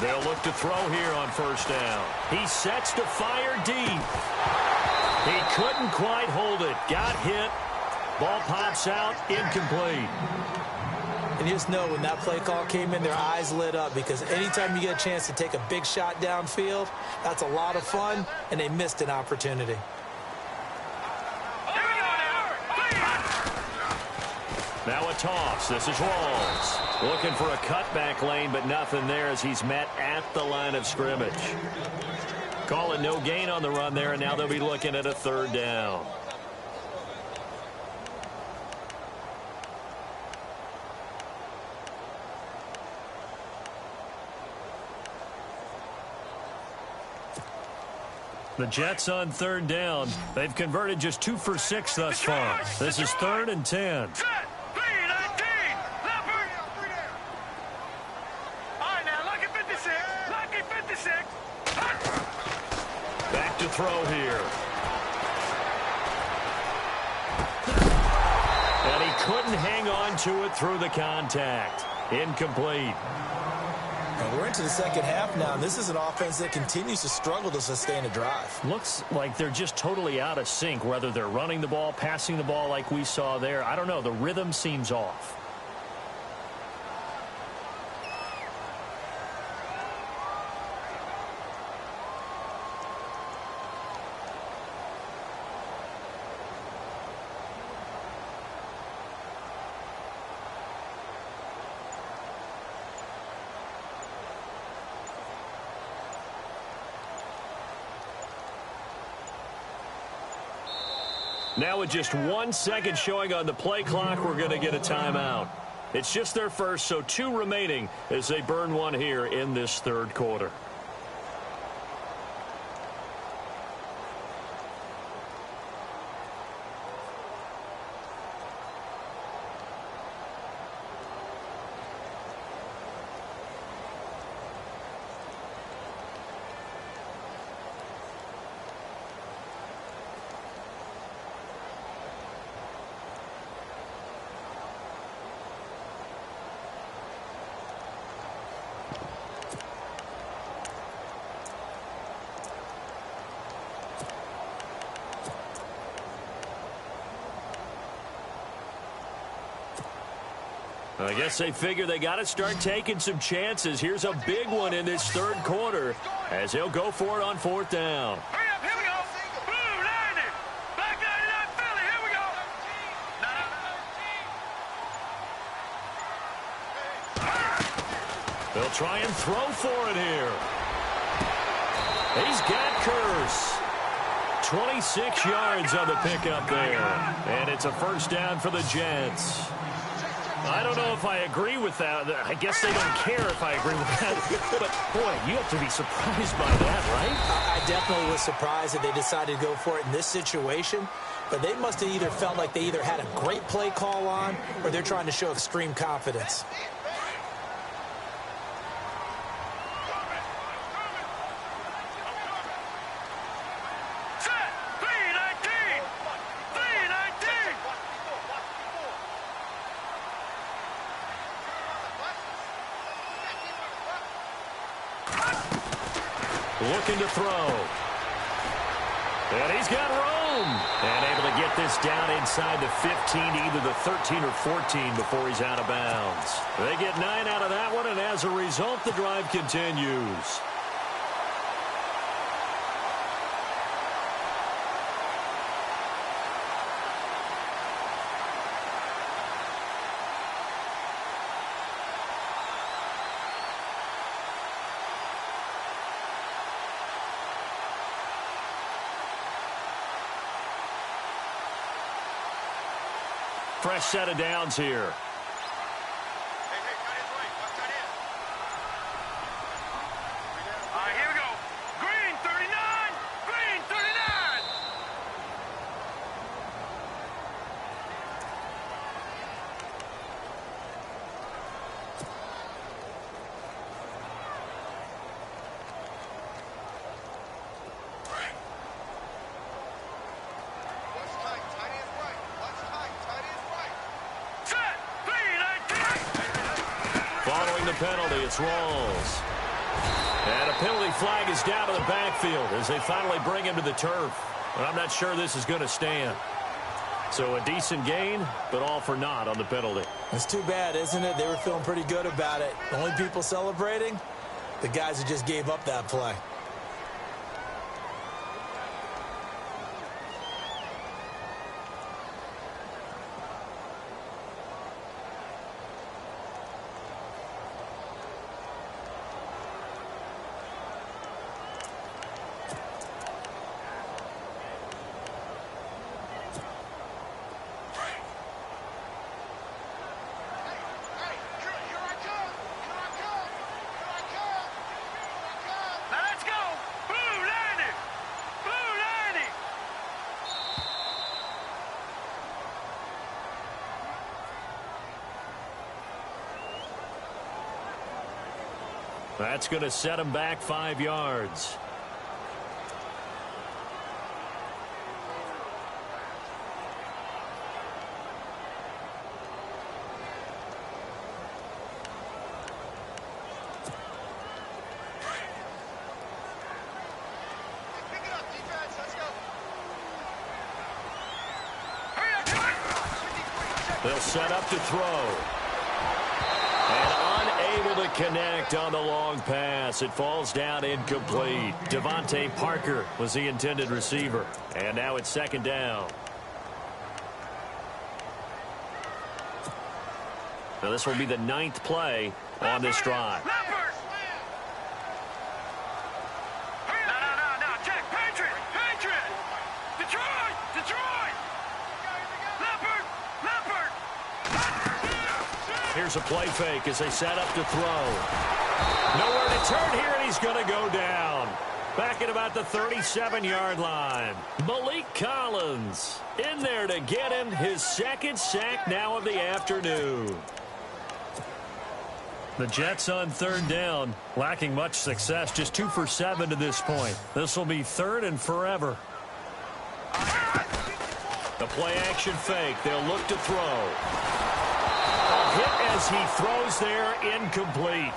They'll look to throw here on 1st down. He sets to fire deep. He couldn't quite hold it. Got hit. Ball pops out. Incomplete. And you just know when that play call came in, their eyes lit up because anytime you get a chance to take a big shot downfield, that's a lot of fun, and they missed an opportunity. Now a toss. This is Rawls. Looking for a cutback lane, but nothing there as he's met at the line of scrimmage. Call it no gain on the run there, and now they'll be looking at a 3rd down. The Jets on 3rd down. They've converted just 2 for 6 thus far. This is 3rd and 10. Back to throw here. And he couldn't hang on to it through the contact. Incomplete. And we're into the 2nd half now, and this is an offense that continues to struggle to sustain a drive. Looks like they're just totally out of sync, whether they're running the ball, passing the ball like we saw there. I don't know. The rhythm seems off. Now with just 1 second showing on the play clock, we're going to get a timeout. It's just their first, so 2 remaining as they burn one here in this 3rd quarter. I guess they figure they got to start taking some chances. Here's a big one in this 3rd quarter as he'll go for it on 4th down. Hurry up, here we go. Blue, line it. They'll try and throw for it here. He's got Kearse. 26 yards on the pickup there. And it's a first down for the Jets. I don't know if I agree with that. I guess they don't care if I agree with that. But, boy, you have to be surprised by that, right? I definitely was surprised that they decided to go for it in this situation. But they must have either felt like they either had a great play call on or they're trying to show extreme confidence. Looking to throw. And he's got room. And able to get this down inside the 15, either the 13 or 14 before he's out of bounds. They get 9 out of that one, and as a result, the drive continues. Fresh set of downs here. Here we go. Green 39. Green 39. Following the penalty, it's Rawls. And a penalty flag is down to the backfield as they finally bring him to the turf. But I'm not sure this is going to stand. So a decent gain, but all for naught on the penalty. It's too bad, isn't it? They were feeling pretty good about it. The only people celebrating, the guys who just gave up that play. That's going to set him back 5 yards. They'll set up to throw. Able to connect on the long pass. It falls down incomplete. Devontae Parker was the intended receiver. And now it's second down. Now this will be the 9th play on this drive. No. Jack, Patriot. Detroit. Leopard. Here's a play fake as they set up to throw. Nowhere to turn here, and he's going to go down. Back at about the 37-yard line. Malik Collins in there to get him his second sack now of the afternoon. The Jets on third down, lacking much success, just 2 for 7 to this point. This will be 3rd and forever. The play action fake. They'll look to throw. Hit as he throws there, incomplete.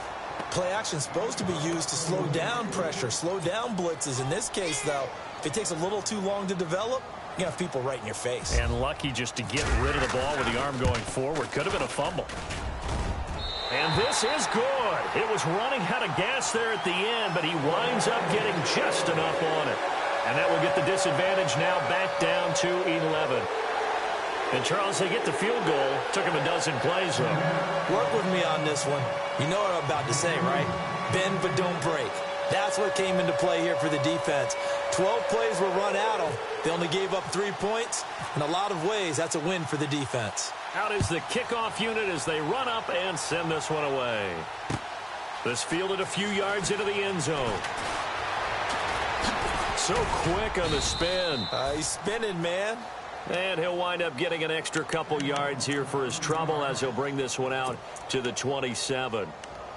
Play action is supposed to be used to slow down pressure, slow down blitzes. In this case, though, if it takes a little too long to develop, you have people right in your face. And lucky just to get rid of the ball with the arm going forward. Could have been a fumble. And this is good. It was running out of gas there at the end, but he winds up getting just enough on it. And that will get the disadvantage now back down to 11. And, Charles, they get the field goal. Took him a dozen plays, though. Work with me on this one. You know what I'm about to say, right? Bend but don't break. That's what came into play here for the defense. 12 plays were run at them. They only gave up 3 points. In a lot of ways, that's a win for the defense. Out is the kickoff unit as they run up and send this one away. This fielded a few yards into the end zone. So quick on the spin. He's spinning, man. And he'll wind up getting an extra couple yards here for his trouble as he'll bring this one out to the 27.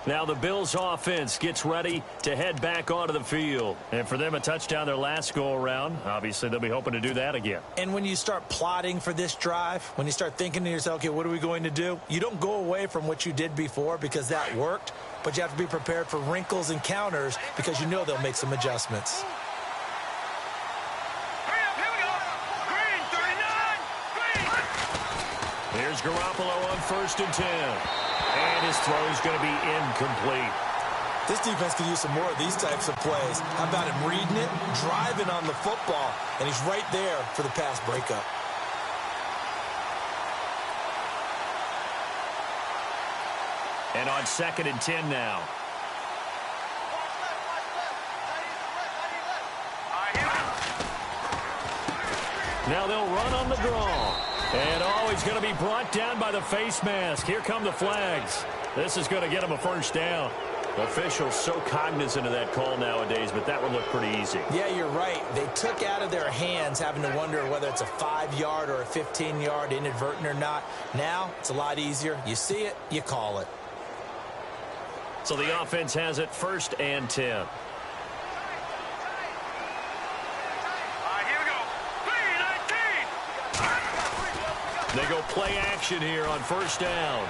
Now the Bills offense gets ready to head back onto the field. And for them, a touchdown their last go-around. Obviously, they'll be hoping to do that again. And when you start plotting for this drive, when you start thinking to yourself, okay, what are we going to do? You don't go away from what you did before because that worked, but you have to be prepared for wrinkles and counters because you know they'll make some adjustments. Here's Garoppolo on 1st and 10. And his throw is going to be incomplete. This defense could use some more of these types of plays. How about him reading it, driving on the football, and he's right there for the pass breakup. And on 2nd and 10 now. Now they'll run on the draw. And he's going to be brought down by the face mask. Here come the flags. This is going to get him a first down. Officials so cognizant of that call nowadays, but that one looked pretty easy. Yeah, you're right. They took out of their hands having to wonder whether it's a 5-yard or a 15-yard inadvertent or not. Now it's a lot easier. You see it, you call it. So the offense has it 1st and 10. They go play action here on 1st down.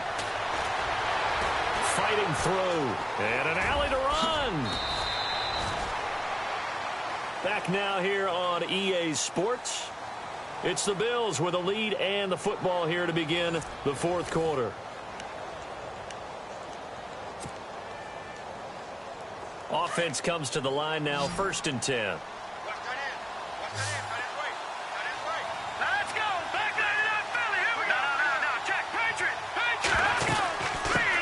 Fighting through. And an alley to run. Back now here on EA Sports. It's the Bills with a lead and the football here to begin the 4th quarter. Offense comes to the line now, 1st and 10.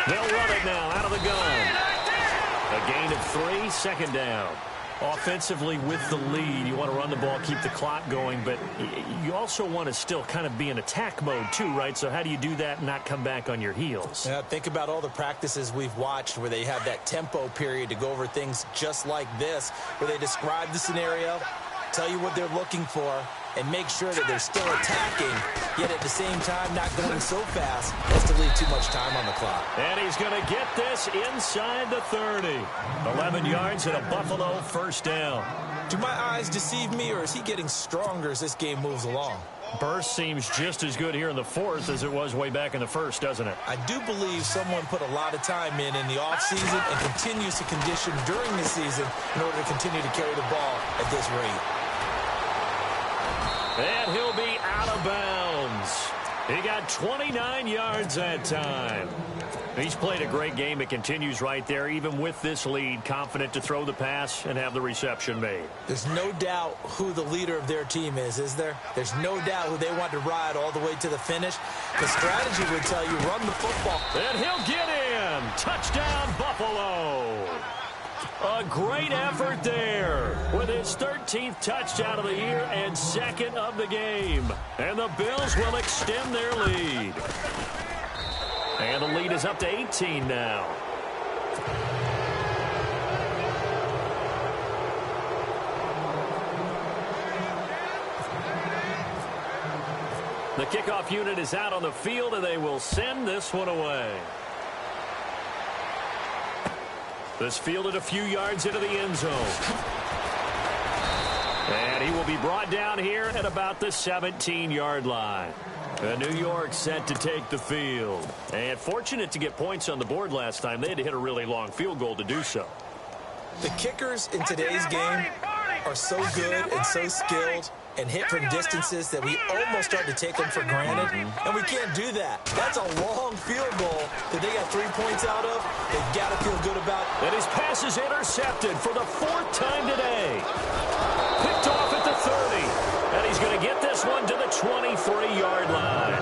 They'll run it now out of the gun. A gain of 3, 2nd down. Offensively with the lead, you want to run the ball, keep the clock going, but you also want to still kind of be in attack mode too, right? So how do you do that and not come back on your heels? Yeah, think about all the practices we've watched where they have that tempo period to go over things just like this, where they describe the scenario, tell you what they're looking for, and make sure that they're still attacking, yet at the same time not going so fast as to leave too much time on the clock. And he's going to get this inside the 30. 11 yards and a Buffalo 1st down. Do my eyes deceive me, or is he getting stronger as this game moves along? Burst seems just as good here in the 4th as it was way back in the 1st, doesn't it? I do believe someone put a lot of time in the offseason and continues to condition during the season in order to continue to carry the ball at this rate. And he'll be out of bounds. He got 29 yards that time. He's played a great game. It continues right there, even with this lead, confident to throw the pass and have the reception made. There's no doubt who the leader of their team is there? There's no doubt who they want to ride all the way to the finish. The strategy would tell you run the football. And he'll get in. Touchdown, Buffalo. A great effort there with his 13th touchdown of the year and 2nd of the game. And the Bills will extend their lead. And the lead is up to 18 now. The kickoff unit is out on the field, and they will send this one away. This fielded a few yards into the end zone. And he will be brought down here at about the 17-yard line. New York set to take the field. And fortunate to get points on the board last time. They had to hit a really long field goal to do so. The kickers in today's game are so good and so skilled and hit from distances that we almost start to take them for granted, and we can't do that. That's a long field goal that they got 3 points out of. They've got to feel good about. And his pass is intercepted for the 4th time today. Picked off at the 30, and he's going to get this one to the 23-yard line.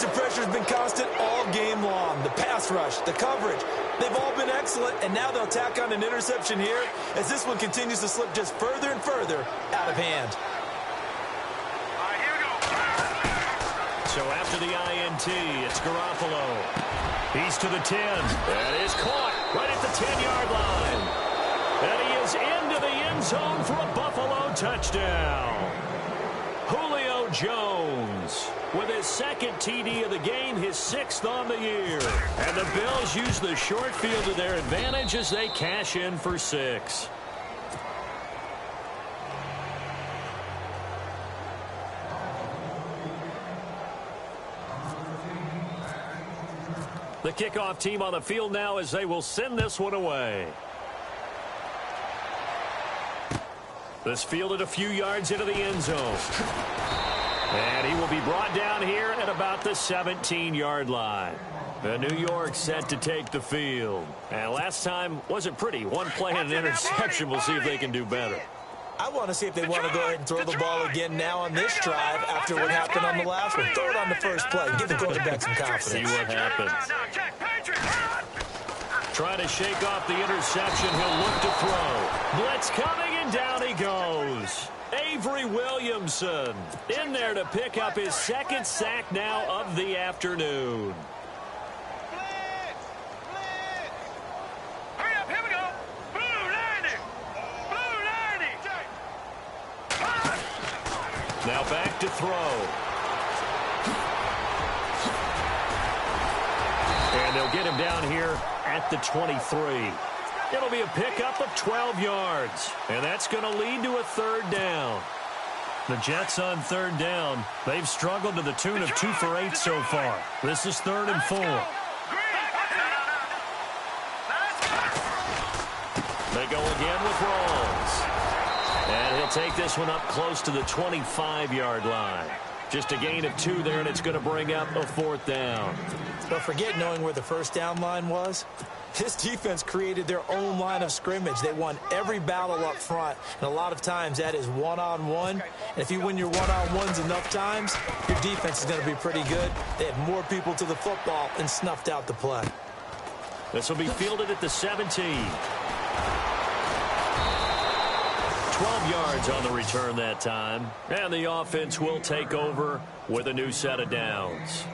Defensive pressure has been constant all game long. The pass rush, the coverage, they've all been excellent, and now they'll tack on an interception here as this one continues to slip just further and further out of hand. All right, here we go. So after the INT, it's Garoppolo. He's to the 10. That is caught right at the 10-yard line. And he is into the end zone for a Buffalo touchdown. Julio Jones with his second TD of the game, his 6th on the year. And the Bills use the short field to their advantage as they cash in for 6. The kickoff team on the field now as they will send this one away. This fielded a few yards into the end zone. And he will be brought down here at about the 17-yard line. The New York set to take the field. And last time wasn't pretty. One play and an interception. We'll see if they can do better. I want to see if they want to go ahead and throw the ball again now on this drive after what happened on the last one. Throw it on the first play. Give the quarterback some confidence. See what happens. Trying to shake off the interception. He'll look to throw. Blitz coming, and down he goes. Avery Williamson in there to pick up his 2nd sack now of the afternoon. Hurry up, here we go. Blue landing. Blue landing. Now back to throw. And they'll get him down here at the 23. It'll be a pickup of 12 yards. And that's going to lead to a 3rd down. The Jets on 3rd down. They've struggled to the tune of 2 for 8 so far. This is 3rd and 4. They go again with Rawls. And he'll take this one up close to the 25-yard line. Just a gain of 2 there, and it's going to bring up a 4th down. Don't forget knowing where the first down line was. This defense created their own line of scrimmage. They won every battle up front, and a lot of times that is one-on-one. And if you win your one-on-ones enough times, your defense is going to be pretty good. They had more people to the football and snuffed out the play. This will be fielded at the 17. 12 yards on the return that time. And the offense will take over with a new set of downs.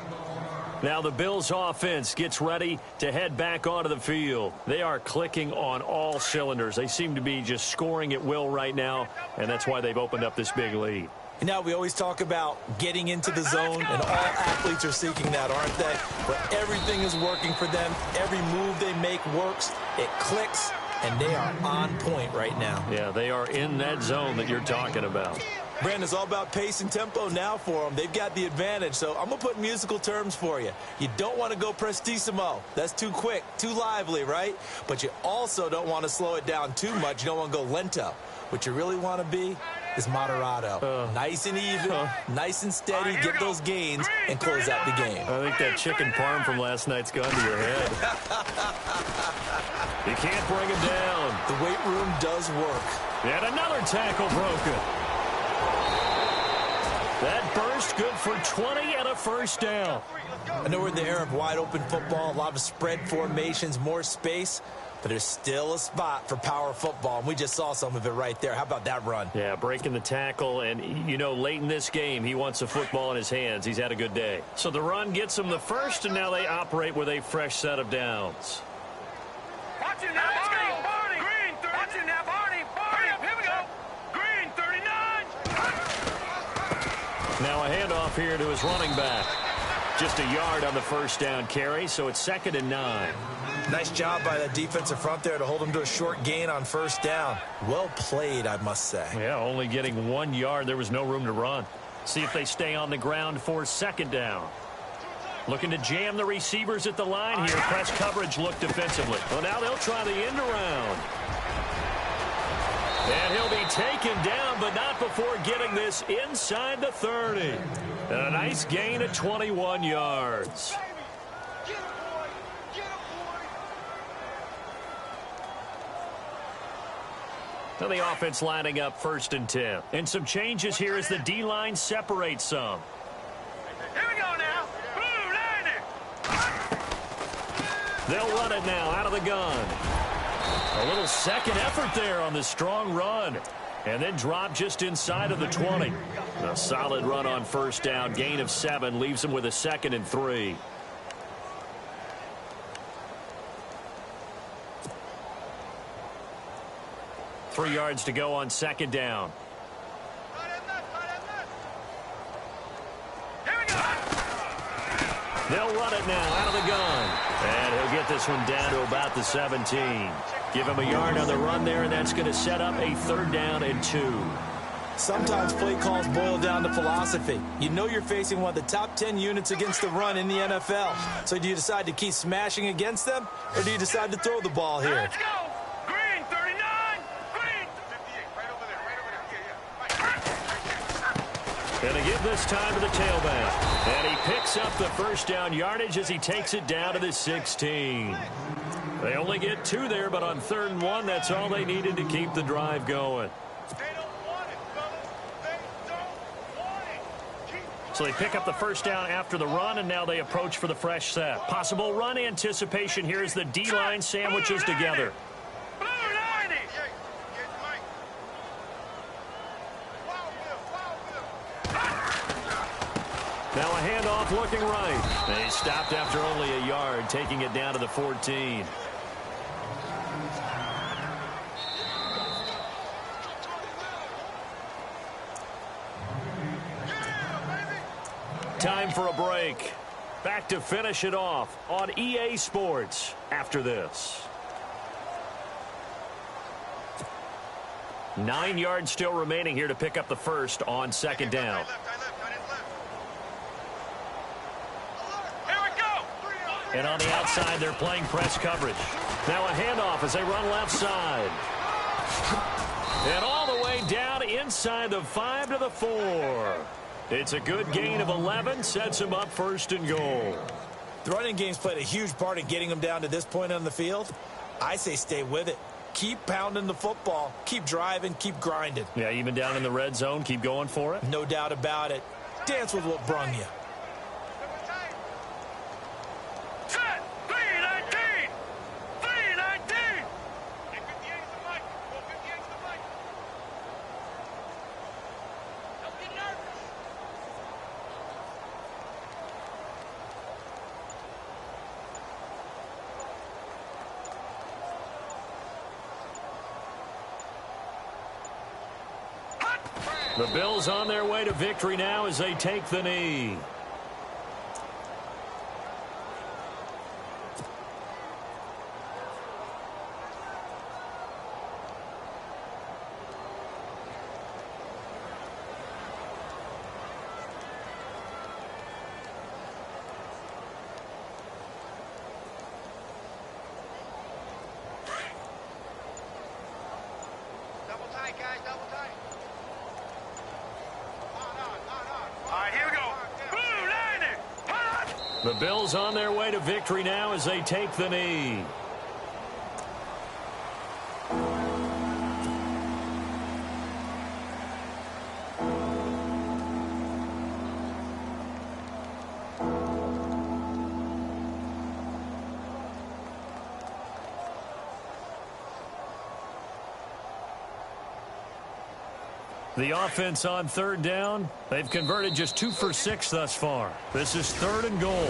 Now the Bills offense gets ready to head back onto the field. They are clicking on all cylinders. They seem to be just scoring at will right now, and that's why they've opened up this big lead. You know, we always talk about getting into the zone, and all athletes are seeking that, aren't they? But everything is working for them. Every move they make works. It clicks, and they are on point right now. Yeah, they are in that zone that you're talking about. Brandon, it's all about pace and tempo now for them. They've got the advantage, so I'm going to put musical terms for you. You don't want to go prestissimo. That's too quick, too lively, right? But you also don't want to slow it down too much. You don't want to go lento. What you really want to be is moderato. Nice and even, nice and steady, get those gains, and close out the game. I think that chicken parm from last night's gone to your head. You can't bring him down. The weight room does work. And another tackle broken. That burst good for 20 and a 1st down. I know we're in the era of wide-open football, a lot of spread formations, more space, but there's still a spot for power football, and we just saw some of it right there. How about that run? Yeah, breaking the tackle, and, you know, late in this game, he wants the football in his hands. He's had a good day. So the run gets him the 1st, and now they operate with a fresh set of downs. Watch it now, Barney. Green, 30. Watch it now, Barney. Hurry up, here we go. Green, 39. Now a handoff here to his running back. Just a yard on the 1st down carry, so it's 2nd and 9. Nice job by that defensive front there to hold him to a short gain on 1st down. Well played, I must say. Yeah, only getting 1 yard. There was no room to run. See if they stay on the ground for 2nd down. Looking to jam the receivers at the line here. Press coverage look defensively. Well, now they'll try the end around. And he'll be taken down, but not before getting this inside the 30. And a nice gain of 21 yards. Now the offense lining up 1st and 10. And some changes here as the D-line separates some. Here we go now. Blue They'll run it now out of the gun. A little second effort there on the strong run. And then drop just inside of the 20. A solid run on first down. Gain of 7 leaves him with a 2nd and 3. Three yards to go on 2nd down. They'll run it now out of the gun. And he'll get this one down to about the 17. Give him a yard on the run there, and that's going to set up a 3rd down and 2. Sometimes play calls boil down to philosophy. You know you're facing one of the top 10 units against the run in the NFL. So do you decide to keep smashing against them, or do you decide to throw the ball here? Let's go. Green, 39. Green. 58, right over there. Yeah. And they give this time to the tailback. And he picks up the first down yardage as he takes it down to the 16. They only get 2 there, but on 3rd and 1, that's all they needed to keep the drive going. They don't want it, fellas. They don't want it. So they pick up the first down after the run, and now they approach for the fresh set. Possible run anticipation here as the D-line sandwiches together. Blue 90. Now a handoff looking right. They stopped after only a yard, taking it down to the 14. Time for a break. Back to finish it off on EA Sports after this. 9 yards still remaining here to pick up the first on 2nd down. Here we go. And on the outside, they're playing press coverage. Now a handoff as they run left side. And all the way down inside the 5 to the 4. It's a good gain of 11, sets him up 1st and goal. The running game's played a huge part in getting them down to this point on the field. I say stay with it. Keep pounding the football. Keep driving. Keep grinding. Yeah, even down in the red zone, keep going for it. No doubt about it. Dance with what brung you. Set. 319. 319. Get 58 to the mic. Go 58 to the mic. Don't get nervous. The Bills on their way to victory now as they take the knee. Double tight, guys. Double tight. All right, here we go. Blue 90. The Bills on their way to victory now as they take the knee. The offense on 3rd down, they've converted just 2 for 6 thus far. This is 3rd and goal.